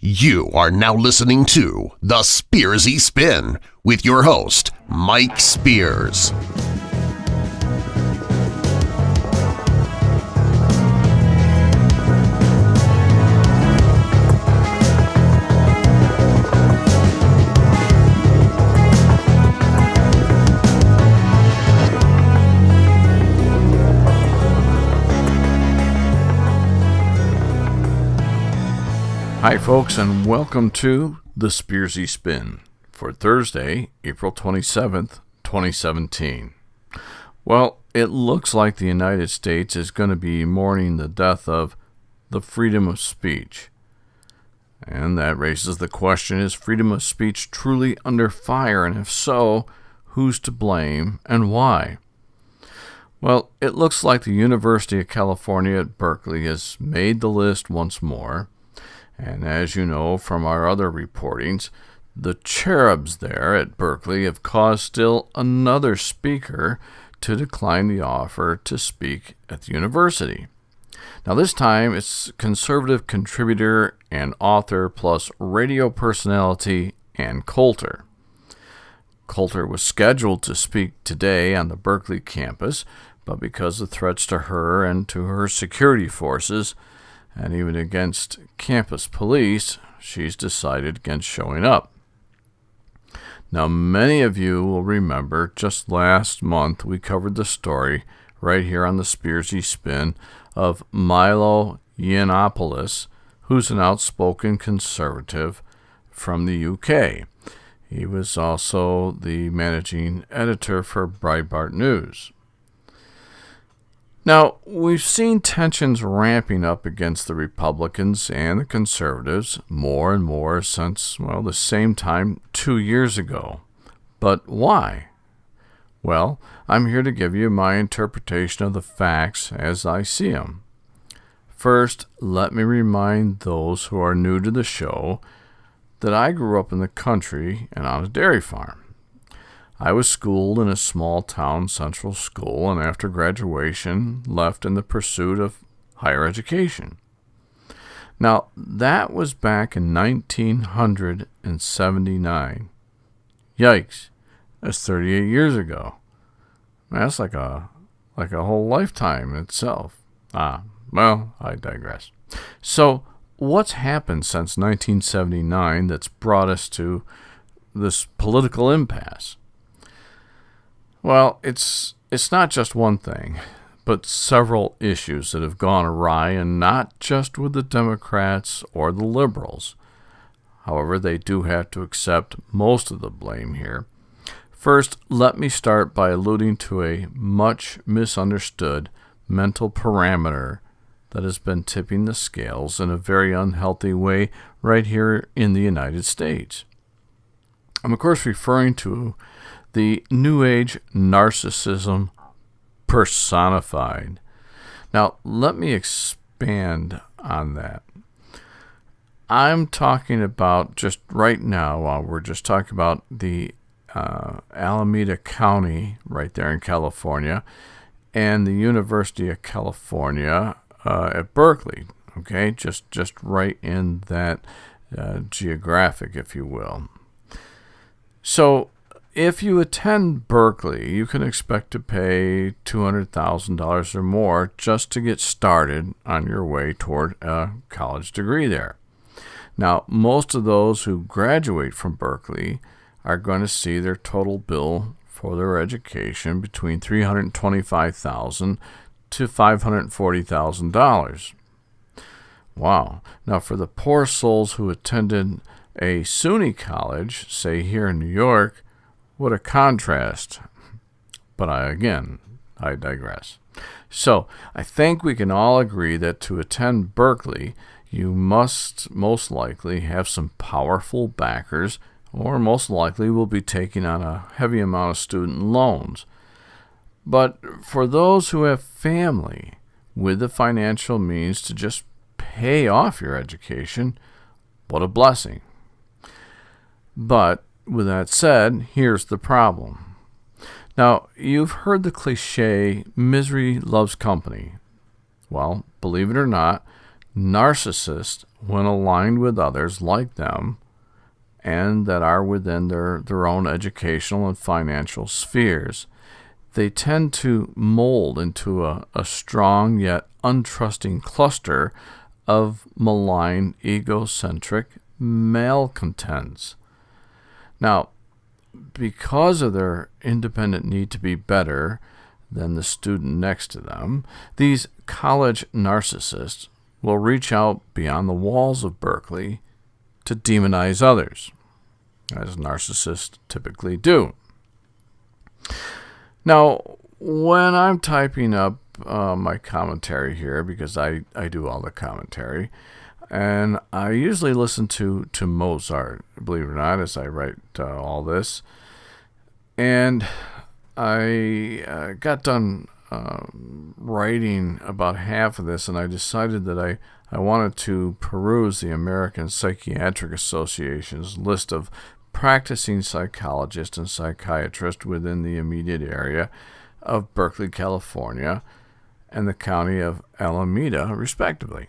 You are now listening to the Spearsy Spin with your host, Mike Spears. Hi folks, and welcome to the Spearsy Spin for Thursday, April 27th, 2017. Well, it looks like the United States is going to be mourning the death of the freedom of speech. And that raises the question, is freedom of speech truly under fire? And if so, who's to blame and why? Well, it looks like the University of California at Berkeley has made the list once more. And as you know from our other reportings, the cherubs there at Berkeley have caused still another speaker to decline the offer to speak at the university. Now this time it's conservative contributor and author plus radio personality Ann Coulter. Coulter was scheduled to speak today on the Berkeley campus, but because of threats to her and to her security forces, and even against campus police, she's decided against showing up. Now, many of you will remember just last month we covered the story right here on the Spearsy Spin of Milo Yiannopoulos, who's an outspoken conservative from the UK. He was also the managing editor for Breitbart News. Now, we've seen tensions ramping up against the Republicans and the conservatives more and more since, the same time 2 years ago. But why? Well, I'm here to give you my interpretation of the facts as I see them. First, let me remind those who are new to the show that I grew up in the country and on a dairy farm. I was schooled in a small-town central school and after graduation left in the pursuit of higher education. Now, that was back in 1979. Yikes, that's 38 years ago. That's like a whole lifetime in itself. I digress. So, what's happened since 1979 that's brought us to this political impasse? Well, it's not just one thing, but several issues that have gone awry, and not just with the Democrats or the liberals. However, they do have to accept most of the blame here. First, let me start by alluding to a much misunderstood mental parameter that has been tipping the scales in a very unhealthy way right here in the United States. I'm, of course, referring to the New Age narcissism personified. Now, let me expand on that. I'm talking about just right now, we're just talking about the Alameda County right there in California and the University of California at Berkeley, okay? Just right in that geographic, if you will. So, if you attend Berkeley, you can expect to pay $200,000 or more just to get started on your way toward a college degree there. Now, most of those who graduate from Berkeley are going to see their total bill for their education between $325,000 to $540,000. Wow. Now, for the poor souls who attended a SUNY college, say here in New York, what a contrast. But I digress. So, I think we can all agree that to attend Berkeley, you must most likely have some powerful backers, or most likely will be taking on a heavy amount of student loans. But for those who have family with the financial means to just pay off your education, what a blessing. But with that said, here's the problem. Now, you've heard the cliche, misery loves company. Well, believe it or not, Narcissists, when aligned with others like them and that are within their own educational and financial spheres, they tend to mold into a strong yet untrusting cluster of malign, egocentric malcontents. Now, because of their independent need to be better than the student next to them, these college narcissists will reach out beyond the walls of Berkeley to demonize others, as narcissists typically do. Now, when I'm typing up my commentary here, because I do all the commentary, and I usually listen to Mozart, believe it or not, as I write all this. And I got done writing about half of this, and I decided that I wanted to peruse the American Psychiatric Association's list of practicing psychologists and psychiatrists within the immediate area of Berkeley, California, and the county of Alameda, respectively.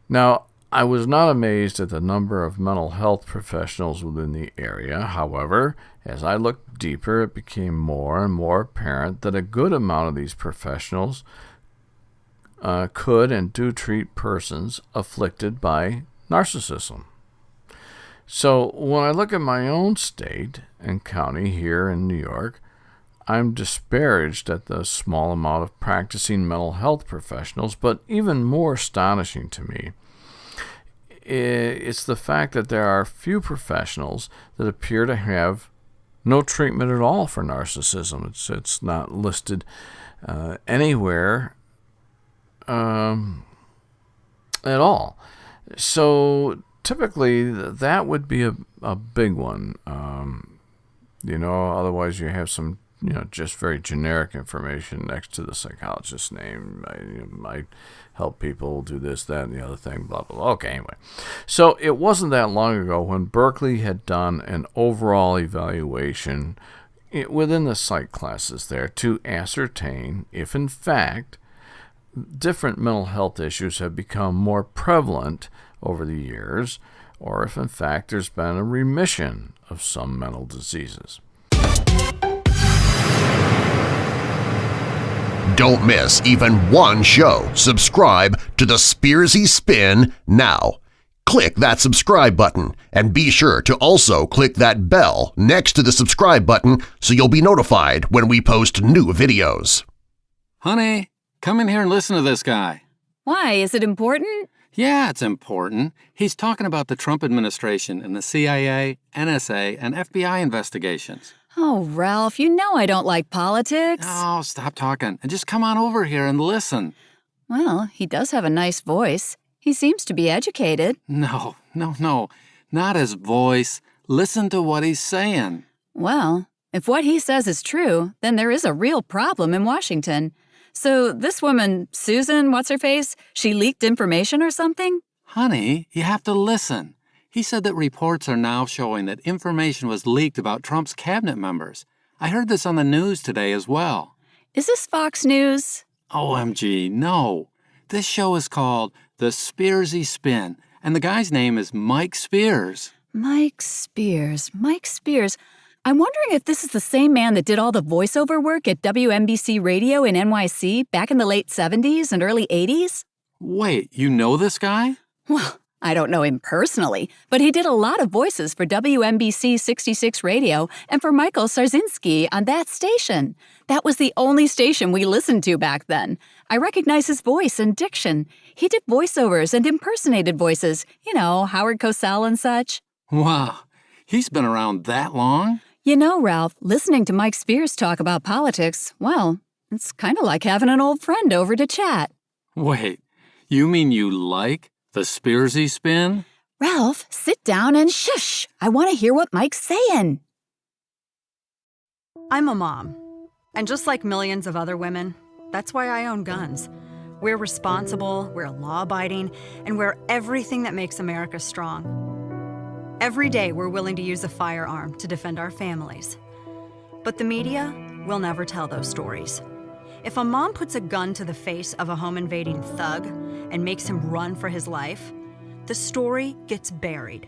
Now, I was not amazed at the number of mental health professionals within the area. However, as I looked deeper, it became more and more apparent that a good amount of these professionals could and do treat persons afflicted by narcissism. So when I look at my own state and county here in New York, I'm disparaged at the small amount of practicing mental health professionals, but even more astonishing to me, it's the fact that there are few professionals that appear to have no treatment at all for narcissism. It's not listed anywhere at all. So typically that would be a big one. Otherwise you have some just very generic information next to the psychologist's name. I help people do this, that, and the other thing, blah, blah, blah. Okay, anyway. So it wasn't that long ago when Berkeley had done an overall evaluation within the psych classes there to ascertain if, in fact, different mental health issues have become more prevalent over the years, or if, in fact, there's been a remission of some mental diseases. Don't miss even one show. Subscribe to the Spearsy Spin now. Click that subscribe button and be sure to also click that bell next to the subscribe button so you'll be notified when we post new videos. Honey, come in here and listen to this guy. Why? Is it important? Yeah, it's important. He's talking about the Trump administration and the CIA, NSA, and FBI investigations. Oh, Ralph, you know I don't like politics. Oh, stop talking and just come on over here and listen. Well, he does have a nice voice. He seems to be educated. No, not his voice. Listen to what he's saying. Well, if what he says is true, then there is a real problem in Washington. So this woman, Susan, what's-her-face, she leaked information or something? Honey, you have to listen. He said that reports are now showing that information was leaked about Trump's cabinet members. I heard this on the news today as well. Is this Fox News? OMG, no. This show is called The Spearsy Spin, and the guy's name is Mike Spears. Mike Spears. I'm wondering if this is the same man that did all the voiceover work at WNBC Radio in NYC back in the late 70s and early 80s? Wait, you know this guy? Well, I don't know him personally, but he did a lot of voices for WNBC 66 Radio and for Michael Sarzinski on that station. That was the only station we listened to back then. I recognize his voice and diction. He did voiceovers and impersonated voices, Howard Cosell and such. Wow, he's been around that long? Ralph, listening to Mike Spears talk about politics, well, it's kind of like having an old friend over to chat. Wait, you mean you like the Spearsy Spin? Ralph, sit down and shush. I want to hear what Mike's saying. I'm a mom. And just like millions of other women, that's why I own guns. We're responsible, we're law-abiding, and we're everything that makes America strong. Every day, we're willing to use a firearm to defend our families. But the media will never tell those stories. If a mom puts a gun to the face of a home-invading thug and makes him run for his life, the story gets buried.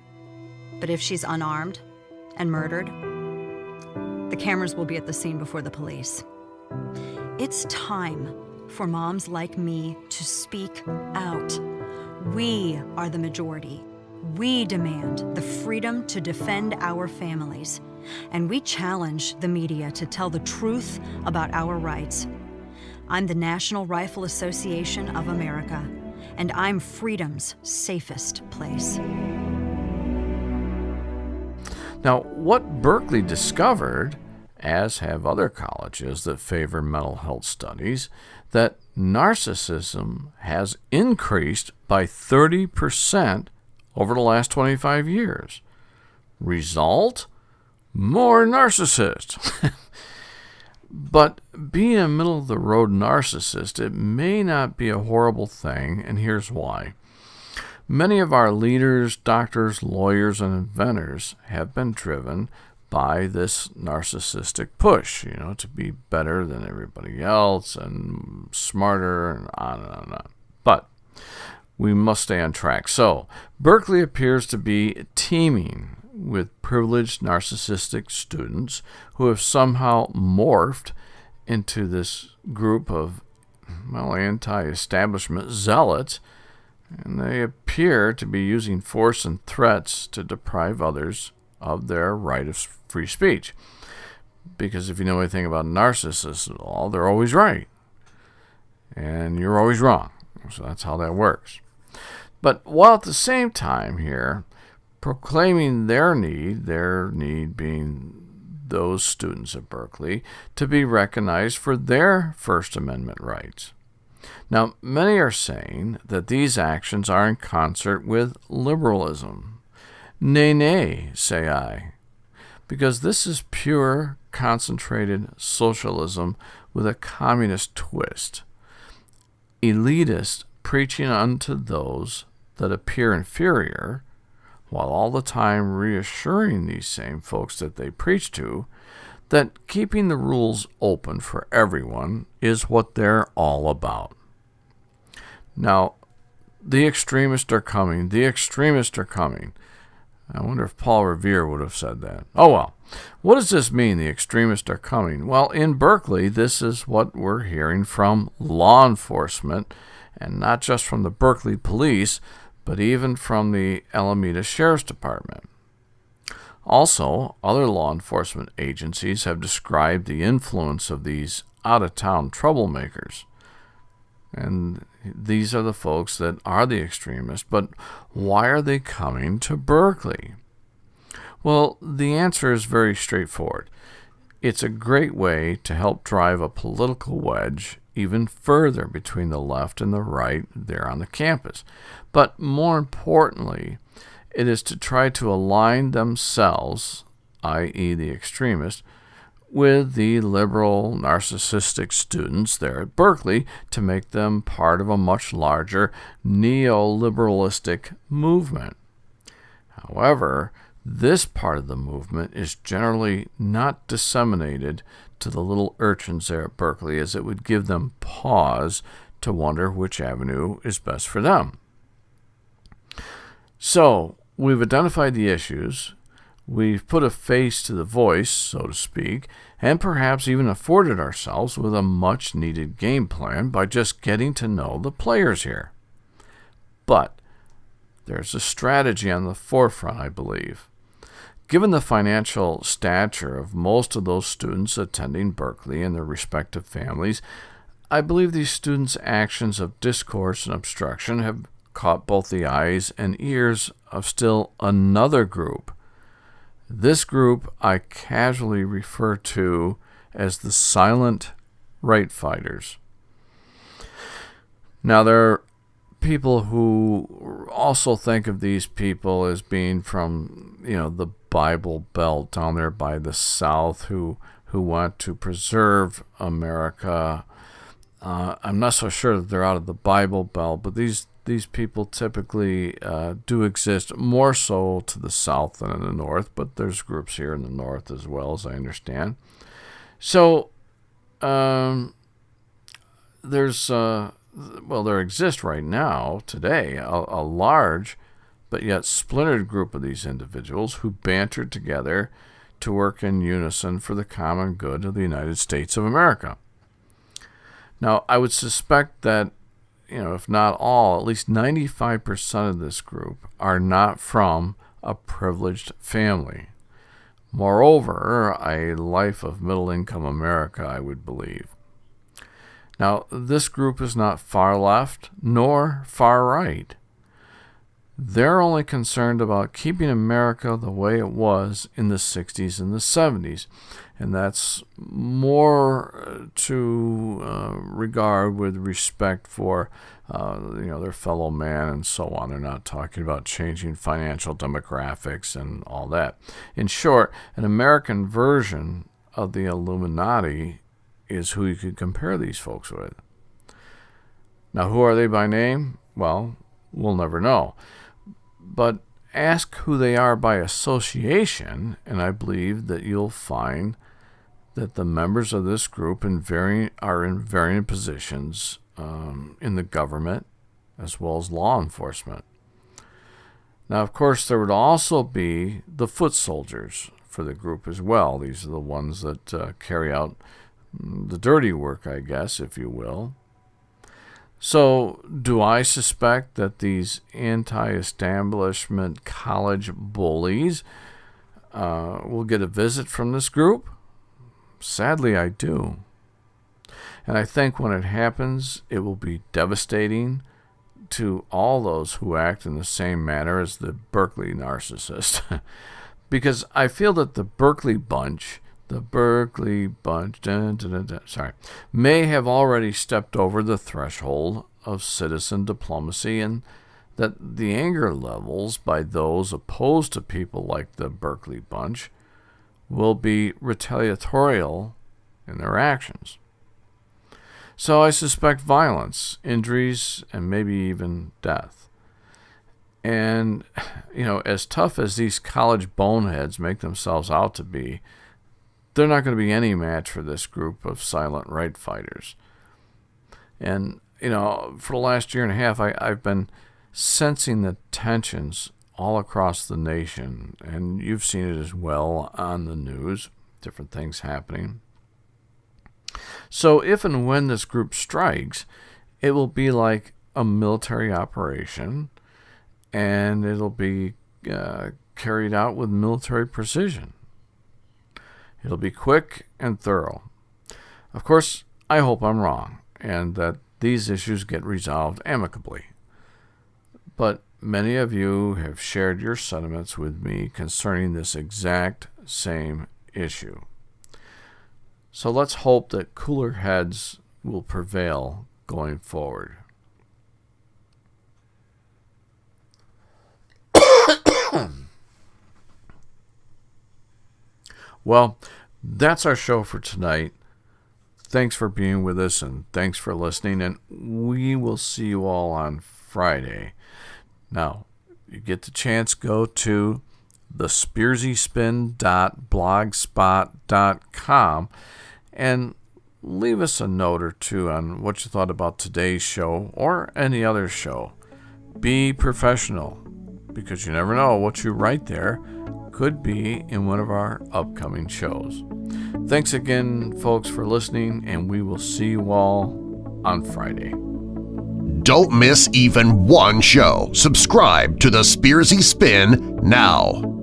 But if she's unarmed and murdered, the cameras will be at the scene before the police. It's time for moms like me to speak out. We are the majority. We demand the freedom to defend our families, and we challenge the media to tell the truth about our rights. I'm the National Rifle Association of America, and I'm freedom's safest place. Now, what Berkeley discovered, as have other colleges that favor mental health studies, that narcissism has increased by 30% over the last 25 years. Result? More narcissists. But being a middle-of-the-road narcissist, it may not be a horrible thing, and here's why. Many of our leaders, doctors, lawyers, and inventors have been driven by this narcissistic push, to be better than everybody else and smarter and on and on and on. But we must stay on track. So, Berkeley appears to be teeming with privileged narcissistic students who have somehow morphed into this group of, anti-establishment zealots, and they appear to be using force and threats to deprive others of their right of free speech. Because if you know anything about narcissists at all, they're always right, and you're always wrong. So that's how that works. But while at the same time here, proclaiming their need being those students at Berkeley, to be recognized for their First Amendment rights. Now, many are saying that these actions are in concert with liberalism. Nay, nay, say I, because this is pure, concentrated socialism with a communist twist. Elitists preaching unto those that appear inferior, while all the time reassuring these same folks that they preach to that keeping the rules open for everyone is what they're all about. Now, the extremists are coming. The extremists are coming. I wonder if Paul Revere would have said that. Oh, well. What does this mean, the extremists are coming? Well, in Berkeley, this is what we're hearing from law enforcement, and not just from the Berkeley police, but even from the Alameda Sheriff's Department. Also, other law enforcement agencies have described the influence of these out-of-town troublemakers. And these are the folks that are the extremists. But why are they coming to Berkeley? Well, the answer is very straightforward. It's a great way to help drive a political wedge even further between the left and the right there on the campus. But more importantly, it is to try to align themselves, i.e. the extremists, with the liberal, narcissistic students there at Berkeley to make them part of a much larger neoliberalistic movement. However, this part of the movement is generally not disseminated to the little urchins there at Berkeley, as it would give them pause to wonder which avenue is best for them. So, we've identified the issues, we've put a face to the voice, so to speak, and perhaps even afforded ourselves with a much-needed game plan by just getting to know the players here. But there's a strategy on the forefront, I believe. Given the financial stature of most of those students attending Berkeley and their respective families, I believe these students' actions of discourse and obstruction have caught both the eyes and ears of still another group. This group I casually refer to as the silent right fighters. Now, there are people who also think of these people as being from, the Bible Belt down there by the South who want to preserve America. I'm not so sure that they're out of the Bible Belt, but these people typically do exist more so to the south than in the north, but there's groups here in the north as well, as I understand. So there exists right now, today, a large but yet splintered group of these individuals who bantered together to work in unison for the common good of the United States of America. Now, I would suspect that, if not all, at least 95% of this group are not from a privileged family. Moreover, a life of middle-income America, I would believe. Now, this group is not far left nor far right. They're only concerned about keeping America the way it was in the 60s and the 70s, and that's more to regard with respect for their fellow man and so on. They're not talking about changing financial demographics and all that. In short, an American version of the Illuminati is who you could compare these folks with. Now, who are they by name? Well, we'll never know. But ask who they are by association, and I believe that you'll find that the members of this group are in varying positions in the government as well as law enforcement. Now, of course, there would also be the foot soldiers for the group as well. These are the ones that carry out the dirty work, I guess, if you will. So, do I suspect that these anti-establishment college bullies will get a visit from this group? Sadly, I do. And I think when it happens, it will be devastating to all those who act in the same manner as the Berkeley narcissist. Because I feel that the Berkeley bunch, may have already stepped over the threshold of citizen diplomacy, and that the anger levels by those opposed to people like the Berkeley bunch will be retaliatorial in their actions. So I suspect violence, injuries, and maybe even death. And, as tough as these college boneheads make themselves out to be, they're not going to be any match for this group of silent right fighters. And, for the last year and a half, I've been sensing the tensions all across the nation, and you've seen it as well on the news, different things happening. So if and when this group strikes, it will be like a military operation, and it'll be carried out with military precision. It'll be quick and thorough. Of course, I hope I'm wrong, and that these issues get resolved amicably. But many of you have shared your sentiments with me concerning this exact same issue. So let's hope that cooler heads will prevail going forward. Well, that's our show for tonight. Thanks for being with us, and thanks for listening, and we will see you all on Friday. Now, you get the chance, go to thespearsyspin.blogspot.com and leave us a note or two on what you thought about today's show or any other show. Be professional, because you never know what you write there could be in one of our upcoming shows. Thanks again, folks, for listening, and we will see you all on Friday. Don't miss even one show. Subscribe to the Spearsy Spin now.